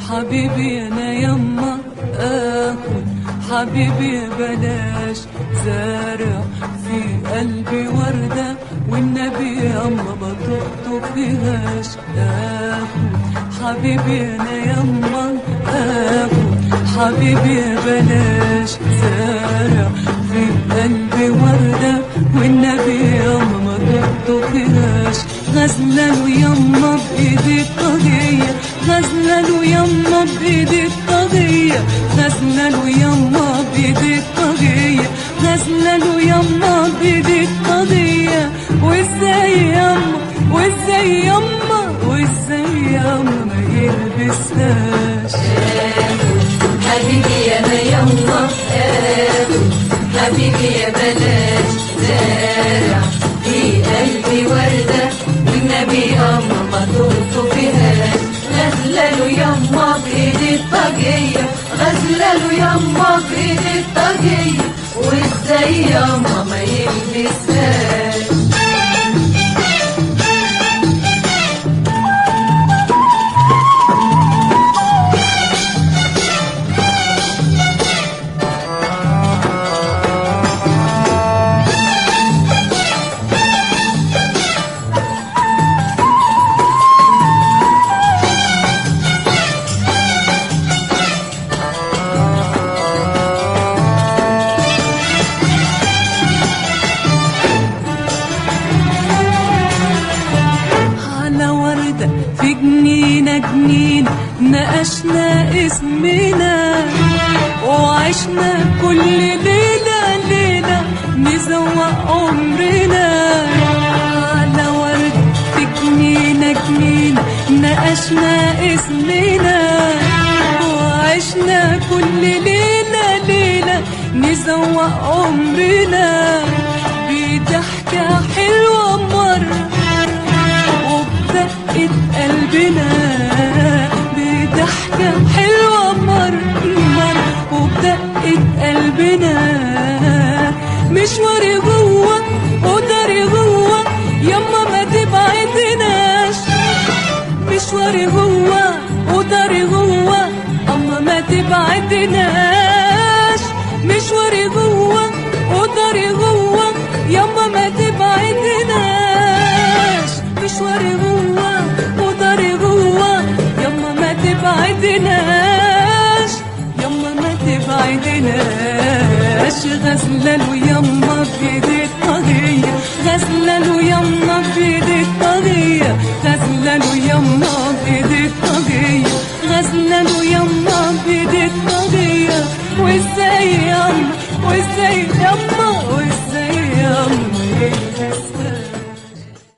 حبيبي انا يما اخد حبيبي بلاش زارع في قلبي وردة والنبي يما ما تخطفيهاش. اخد حبيبي انا يما اخد حبيبي بلاش زارع في قلبي وردة والنبي يما ما تخطفيهاش. غزلة يما بايدي الطاغية، غزلة يما بايدي الطاغية، غزلة يما بايدي الطاغية، غزلة يما بايدي الطاغية. وازاي يما وازاي يما وازاي يما ما يلبسهاش. حبيبي يا ما يما حبيبي يا بلاش زارع في قلبي وردة والنبي يما ما تخطفيهاش. غزلة يما بايدي الطاغية، غزلة يما بايدي الطاغية. وازاي يما ما يلبسهاش. في جنينة جنينة ناقشنا اسمنا وعشنا كل ليلة ليلة نزوق عمرنا. على ورد في جنينة جنينة ناقشنا اسمنا وعشنا كل ليلة ليلة نزوق عمرنا. بضحكة حلوة مرة وبدقة قلبنا، بضحكة حلوة مرة وبدقة قلبنا. مشواري جوه وداري جوه يما ما تبعدناش. مشواري جوه وداري جوه اما ما تبعدناش. مشواري جوه وداري جوه يما ما تبعدناش. مشواري جوه وداري جوه يما ما تبعدناش، يما ما تبعدناش. غزلة يما بايدي الطاغية، غزلة يما بايدي الطاغية، غزلة يما بايدي الطاغية.